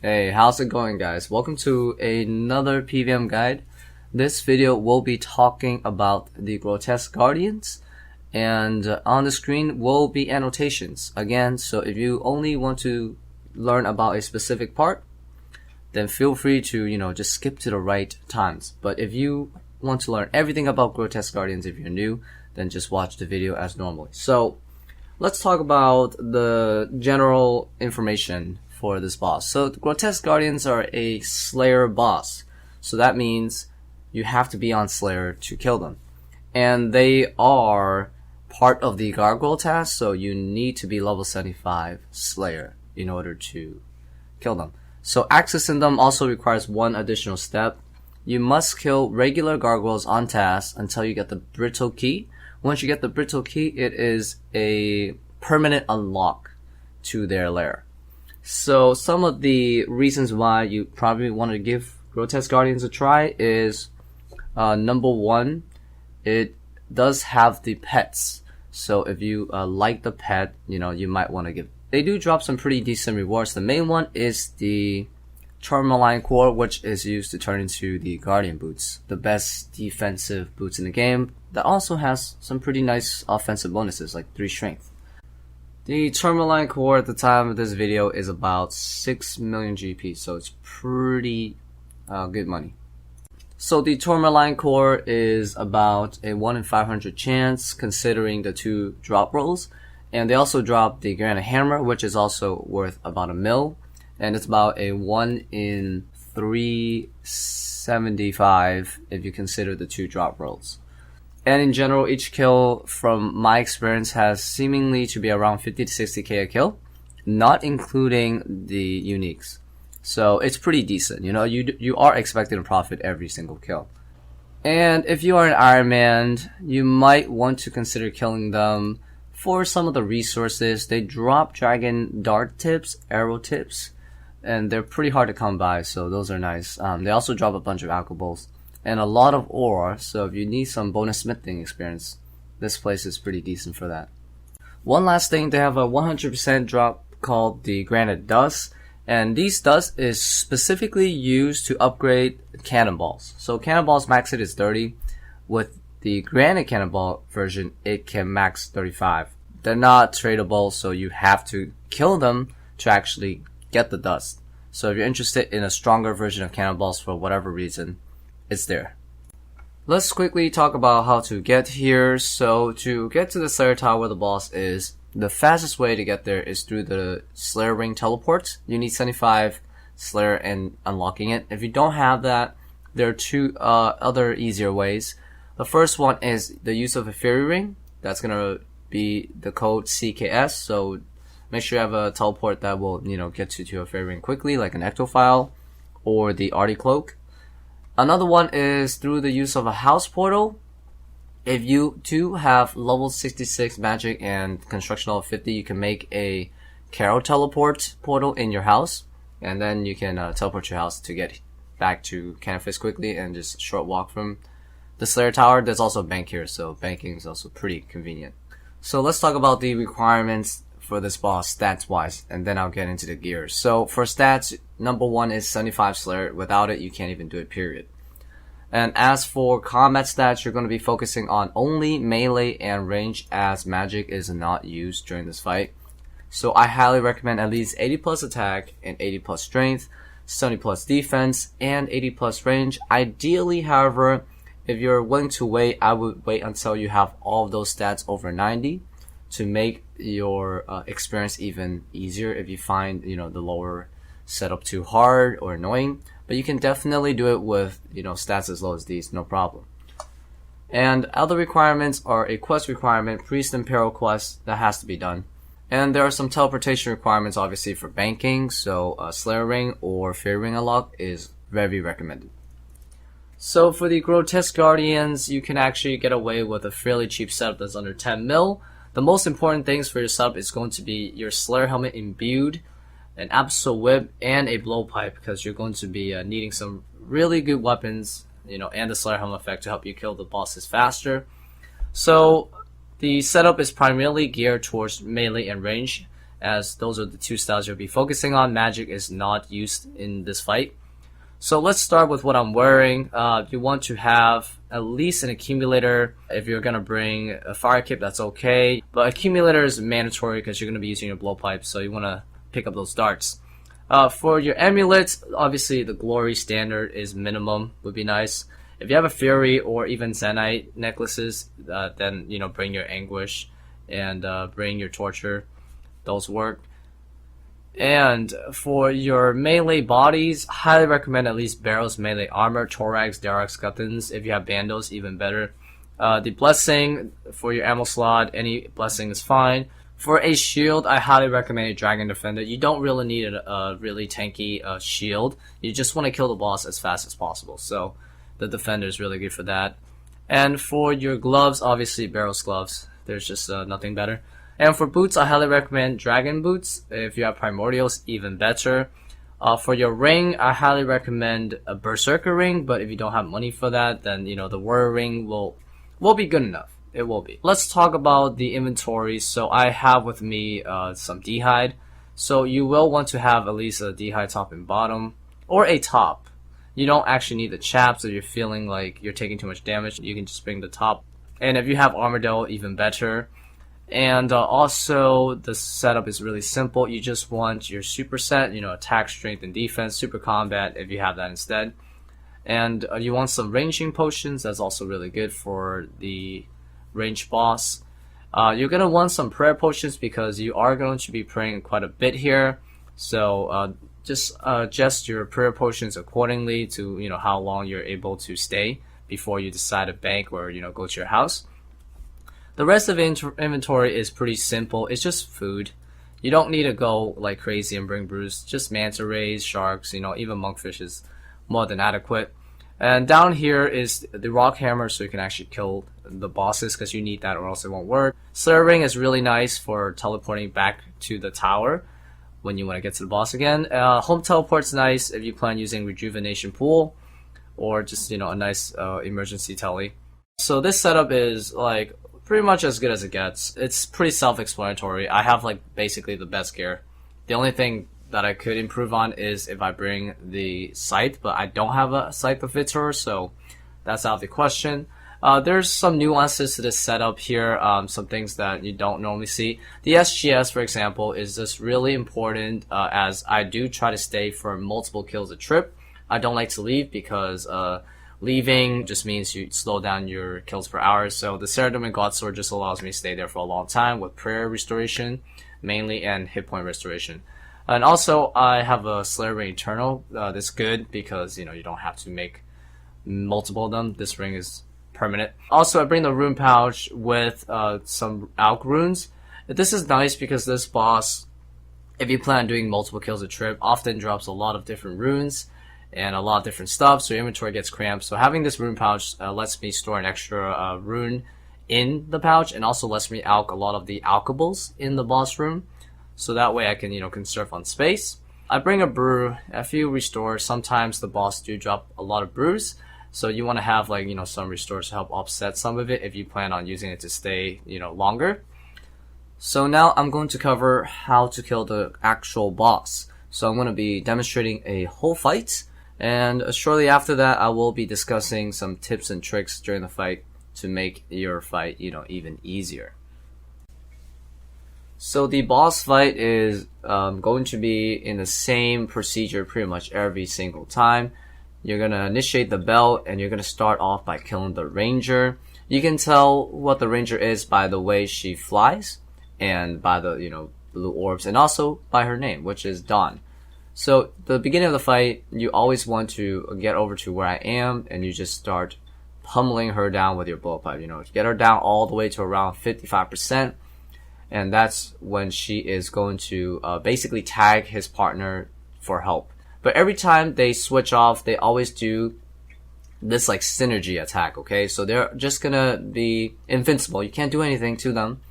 Hey, how's it going, guys? Welcome to another PVM guide. This video will be talking about the Grotesque Guardians, and on the screen will be annotations again. So if you only want to learn about a specific part, then feel free to just skip to the right times. But if you want to learn everything about Grotesque Guardians, if you're new, then just watch the video as normally. So let's talk about the general information for this boss. So the Grotesque Guardians are a Slayer boss. So that means you have to be on Slayer to kill them. And they are part of the Gargoyle task, so you need to be level 75 Slayer in order to kill them. So accessing them also requires one additional step. You must kill regular gargoyles on task until you get the Brittle Key. Once you get the Brittle Key, it is a permanent unlock to their lair. So some of the reasons why you probably want to give Grotesque Guardians a try is number one, it does have the pets. So if you like the pet, you might want to give. They do drop some pretty decent rewards. The main one is the Tourmaline Core, which is used to turn into the Guardian Boots, the best defensive boots in the game. That also has some pretty nice offensive bonuses like 3 strength. The Tourmaline Core at the time of this video is about 6 million GP, so it's pretty good money. So the Tourmaline Core is about a 1 in 500 chance considering the 2 drop rolls. And they also drop the Granite Hammer, which is also worth about 1 mil. And it's about a 1 in 375 if you consider the 2 drop rolls. And in general, each kill from my experience has seemingly to be around 50 to 60k a kill, not including the uniques. So it's pretty decent. You are expected to profit every single kill. And if you are an Iron Man, you might want to consider killing them for some of the resources. They drop dragon dart tips, arrow tips, and they're pretty hard to come by, so those are nice. They also drop a bunch of alcohols and a lot of ore, so if you need some bonus smithing experience, this place is pretty decent for that. One last thing, they have a 100% drop called the Granite Dust, and these dust is specifically used to upgrade cannonballs. So cannonballs max hit is 30. With the Granite Cannonball version, it can max 35. They're not tradable, so you have to kill them to actually get the dust. So if you're interested in a stronger version of cannonballs for whatever reason, it's there. Let's quickly talk about how to get here. So to get to the Slayer Tower where the boss is, the fastest way to get there is through the Slayer Ring teleport. You need 75 Slayer and unlocking it. If you don't have that, there are 2 other easier ways. The first one is the use of a Fairy Ring. That's gonna be the code CKS. So make sure you have a teleport that will, get you to a Fairy Ring quickly, like an Ectophile or the Artie Cloak. Another one is through the use of a house portal. If you do have level 66 magic and construction level 50, you can make a Carol teleport portal in your house, and then you can teleport your house to get back to Canifis quickly and just short walk from the Slayer Tower. There's also a bank here, so banking is also pretty convenient. So let's talk about the requirements for this boss stats wise, and then I'll get into the gears. So for stats, number 1 is 75 Slayer. Without it, you can't even do it, period. And as for combat stats, you're going to be focusing on only melee and range, as magic is not used during this fight. So I highly recommend at least 80 plus attack and 80 plus strength, 70 plus defense, and 80 plus range. Ideally, however, if you're willing to wait, I would wait until you have all of those stats over 90 to make your experience even easier if you find the lower setup too hard or annoying. But you can definitely do it with stats as low as these, no problem. And other requirements are a quest requirement, priest and peril quest, that has to be done. And there are some teleportation requirements obviously for banking, so Slayer Ring or Fairy Ring unlock is very recommended. So for the Grotesque Guardians, you can actually get away with a fairly cheap setup that's under 10 mil. The most important things for your setup is going to be your Slayer Helmet imbued, an Absol Whip, and a Blowpipe, because you're going to be needing some really good weapons, and the Slayer Helmet effect to help you kill the bosses faster. So the setup is primarily geared towards melee and range, as those are the two styles you'll be focusing on. Magic is not used in this fight. So let's start with what I'm wearing. You want to have at least an accumulator. If you're going to bring a fire kit, that's okay. But accumulator is mandatory because you're going to be using your blowpipe, so you want to pick up those darts. For your amulets, obviously the glory standard is minimum, would be nice. If you have a fury or even Zenite necklaces, then bring your anguish and bring your torture. Those work. And for your melee bodies, highly recommend at least Barrow's melee armor, Thorax, Darrock's Guttons. If you have bandos, even better. The blessing for your ammo slot, any blessing is fine. For a shield, I highly recommend a Dragon Defender. You don't really need a really tanky shield. You just want to kill the boss as fast as possible. So the Defender is really good for that. And for your gloves, obviously Barrow's gloves. There's just nothing better. And for boots, I highly recommend Dragon Boots. If you have Primordials, even better. For your ring, I highly recommend a Berserker ring, but if you don't have money for that, then the Warrior ring will be good enough. It will be. Let's talk about the inventory. So I have with me some d'hide. So you will want to have at least a d'hide top and bottom, or a top. You don't actually need the chaps if you're feeling like you're taking too much damage. You can just bring the top. And if you have Armadillo, even better. And also, the setup is really simple. You just want your superset, attack, strength, and defense, super combat if you have that instead. And you want some ranging potions. That's also really good for the ranged boss. You're going to want some prayer potions because you are going to be praying quite a bit here. So just adjust your prayer potions accordingly to how long you're able to stay before you decide to bank or go to your house. The rest of the inventory is pretty simple. It's just food. You don't need to go like crazy and bring brews. Just manta rays, sharks, even monkfish is more than adequate. And down here is the rock hammer, so you can actually kill the bosses because you need that or else it won't work. Slayer ring is really nice for teleporting back to the tower when you want to get to the boss again. Home teleport's nice if you plan using rejuvenation pool or just a nice emergency tele. So this setup is like pretty much as good as it gets. It's pretty self-explanatory. I have like basically the best gear. The only thing that I could improve on is if I bring the scythe, but I don't have a scythe that fits her, so that's out of the question. There's some nuances to this setup here, some things that you don't normally see. The SGS, for example, is just really important as I do try to stay for multiple kills a trip. I don't like to leave because leaving just means you slow down your kills per hour. So the Ceradome and Godsword just allows me to stay there for a long time with prayer restoration mainly and hit point restoration. And also I have a Slayer Ring Eternal. That's good because you don't have to make multiple of them. This ring is permanent. Also I bring the rune pouch with some Alk runes. This is nice because this boss, if you plan on doing multiple kills a trip, often drops a lot of different runes and a lot of different stuff, so your inventory gets cramped. So having this rune pouch lets me store an extra rune in the pouch and also lets me alch a lot of the alchables in the boss room. So that way I can, conserve on space. I bring a brew, a few restores. Sometimes the boss do drop a lot of brews. So you want to have like, some restores to help offset some of it if you plan on using it to stay, longer. So now I'm going to cover how to kill the actual boss. So I'm going to be demonstrating a whole fight. And shortly after that, I will be discussing some tips and tricks during the fight to make your fight, even easier. So the boss fight is going to be in the same procedure pretty much every single time. You're going to initiate the bell and you're going to start off by killing the ranger. You can tell what the ranger is by the way she flies and by the, blue orbs and also by her name, which is Dawn. So the beginning of the fight, you always want to get over to where I am and you just start pummeling her down with your blowpipe, get her down all the way to around 55%. And that's when she is going to basically tag his partner for help. But every time they switch off, they always do this like synergy attack, okay? So they're just gonna be invincible. You can't do anything to them.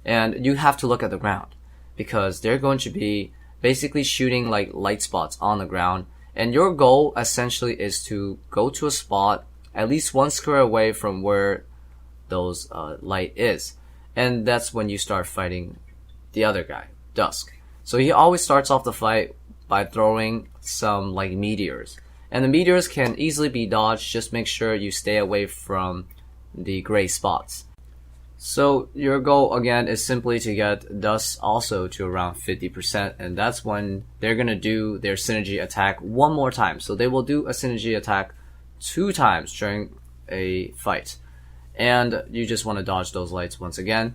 And you have to look at the ground because they're going to be basically shooting like light spots on the ground. And your goal essentially is to go to a spot at least one square away from where those light is. And that's when you start fighting the other guy, Dusk. So he always starts off the fight by throwing some like meteors. And the meteors can easily be dodged, just make sure you stay away from the gray spots. So your goal again is simply to get dust also to around 50%, and that's when they're gonna do their synergy attack one more time. So they will do a synergy attack 2 times during a fight. And you just want to dodge those lights once again.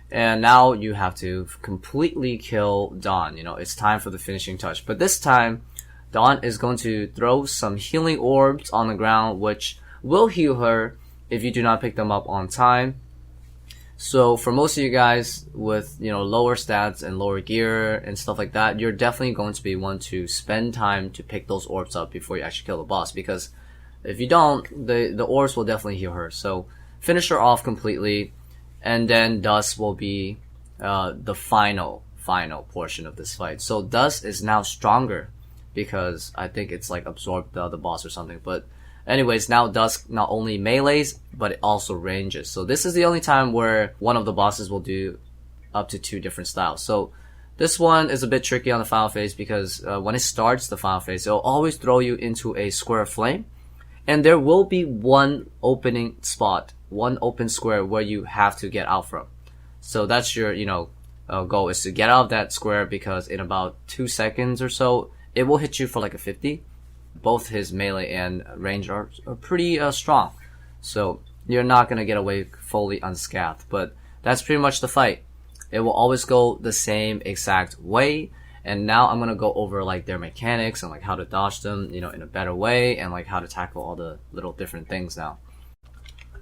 And now you have to completely kill Dawn. It's time for the finishing touch. But this time, Dawn is going to throw some healing orbs on the ground, which will heal her if you do not pick them up on time. So for most of you guys with, lower stats and lower gear and stuff like that, you're definitely going to be one to spend time to pick those orbs up before you actually kill the boss, because if you don't, the orbs will definitely heal her. So finish her off completely, and then Dust will be the final portion of this fight. So Dust is now stronger because I think it's like absorbed the other boss or something. But anyways, now Dust not only melees, but it also ranges. So this is the only time where one of the bosses will do up to 2 different styles. So this one is a bit tricky on the final phase because when it starts the final phase, it'll always throw you into a square of flame. And there will be one opening spot, one open square where you have to get out from. So that's your, goal, is to get out of that square, because in about 2 seconds or so, it will hit you for like a 50. Both his melee and range are pretty strong. So you're not going to get away fully unscathed. But that's pretty much the fight. It will always go the same exact way. And now I'm going to go over like their mechanics and like how to dodge them, in a better way, and like how to tackle all the little different things now.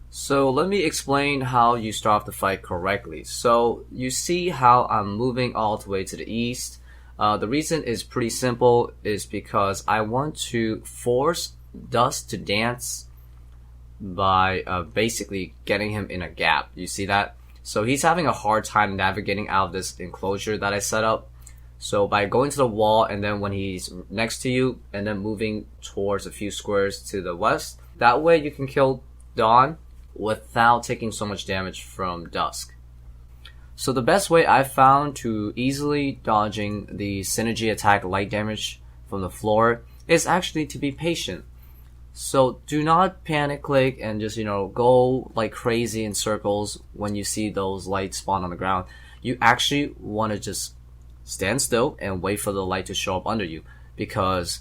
So let me explain how you start off the fight correctly. So you see how I'm moving all the way to the east. The reason is pretty simple, is because I want to force Dust to dance by basically getting him in a gap. You see that? So he's having a hard time navigating out of this enclosure that I set up. So by going to the wall, and then when he's next to you, and then moving towards a few squares to the west, that way you can kill Dawn without taking so much damage from Dusk. So the best way I've found to easily dodging the synergy attack light damage from the floor is actually to be patient. So do not panic click and just, go like crazy in circles when you see those lights spawn on the ground. You actually want to just stand still and wait for the light to show up under you, because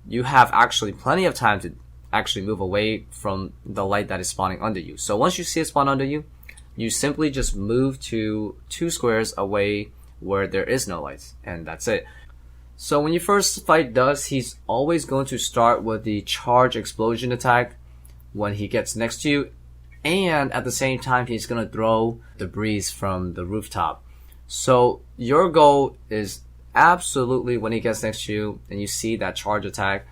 you have actually plenty of time to actually move away from the light that is spawning under you. So once you see it spawn under you, you simply just move to 2 squares away where there is no lights, and that's it. So when you first fight Dust, he's always going to start with the charge explosion attack when he gets next to you, and at the same time he's going to throw debris from the rooftop. So your goal is absolutely, when he gets next to you and you see that charge attack,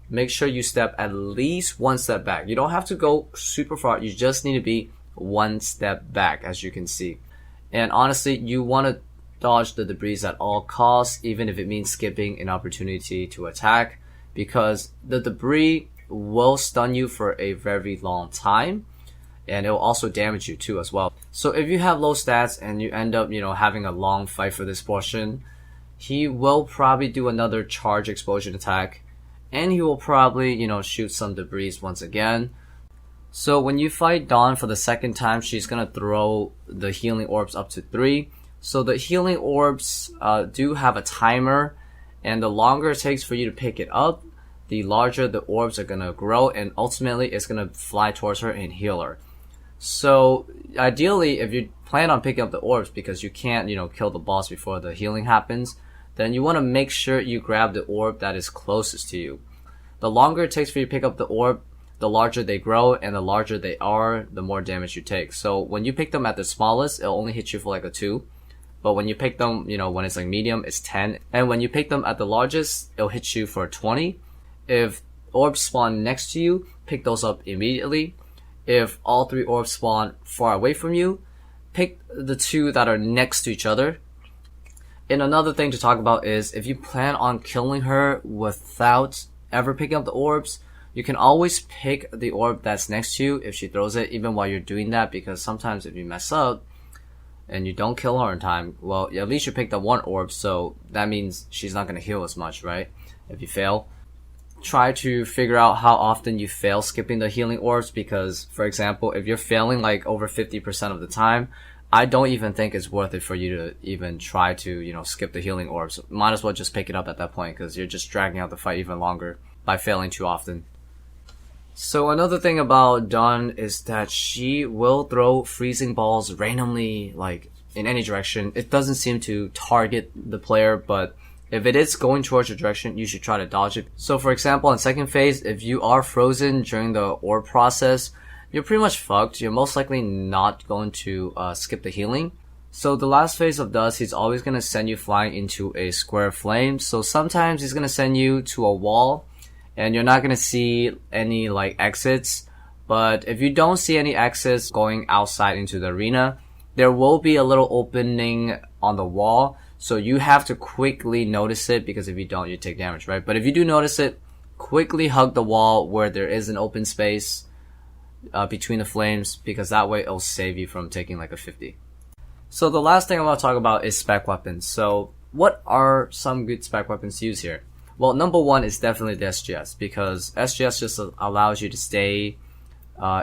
make sure you step at least 1 step back. You don't have to go super far. You just need to be 1 step back, as you can see. And honestly, you want to dodge the debris at all costs, even if it means skipping an opportunity to attack, because the debris will stun you for a very long time, and it will also damage you too as well. So if you have low stats and you end up, having a long fight for this portion, he will probably do another charge explosion attack, and he will probably, shoot some debris once again. So when you fight Dawn for the second time, she's gonna throw the healing orbs up to 3. So the healing orbs do have a timer, and the longer it takes for you to pick it up, the larger the orbs are gonna grow, and ultimately it's gonna fly towards her and heal her. So ideally, if you plan on picking up the orbs because you can't, kill the boss before the healing happens, then you want to make sure you grab the orb that is closest to you. The longer it takes for you to pick up the orb, the larger they grow, and the larger they are, the more damage you take. So when you pick them at the smallest, it'll only hit you for like a 2. But when you pick them, when it's like medium, it's 10. And when you pick them at the largest, it'll hit you for 20. If orbs spawn next to you, pick those up immediately. If all 3 orbs spawn far away from you, pick the 2 that are next to each other. And another thing to talk about is, if you plan on killing her without ever picking up the orbs, you can always pick the orb that's next to you if she throws it, even while you're doing that, because sometimes if you mess up, and you don't kill her in time, well, at least you picked up one orb, so that means she's not going to heal as much, right? If you fail, try to figure out how often you fail skipping the healing orbs, because, for example, if you're failing like over 50% of the time, I don't even think it's worth it for you to even try to, you know, skip the healing orbs. Might as well just pick it up at that point, because you're just dragging out the fight even longer by failing too often. So another thing about Dawn is that she will throw freezing balls randomly, like in any direction. It doesn't seem to target the player, but if it is going towards your direction, you should try to dodge it. So for example, in second phase, if you are frozen during the orb process, you're pretty much fucked. You're most likely not going to skip the healing. So the last phase of Dust, he's always going to send you flying into a square of flame. So sometimes he's going to send you to a wall, and you're not going to see any like exits. But if you don't see any exits going outside into the arena, there will be a little opening on the wall. So you have to quickly notice it, because if you don't, you take damage, right? But if you do notice it, quickly hug the wall where there is an open space between the flames, because that way it'll save you from taking like a 50. So the last thing I want to talk about is spec weapons. So what are some good spec weapons to use here? Well, number one is definitely the SGS, because SGS just allows you to stay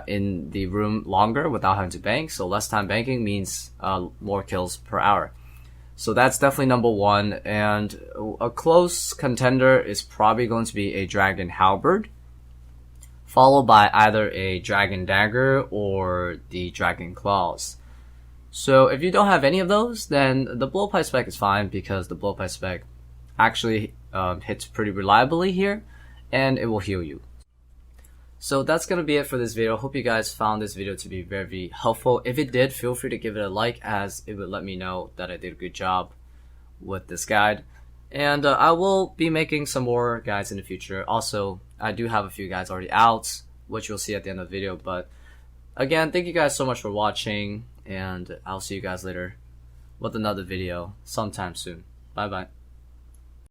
in the room longer without having to bank. So less time banking means more kills per hour. So that's definitely number one. And a close contender is probably going to be a Dragon Halberd, followed by either a Dragon Dagger or the Dragon Claws. So if you don't have any of those, then the Blowpipe spec is fine, because the Blowpipe spec actually hits pretty reliably here, and it will heal you. So that's gonna be it for this video. Hope you guys found this video to be very helpful. If it did, feel free to give it a like, as it would let me know that I did a good job with this guide. And I will be making some more guides in the future. Also, I do have a few guides already out, which you'll see at the end of the video. But again, thank you guys so much for watching, and I'll see you guys later with another video sometime soon. Bye bye.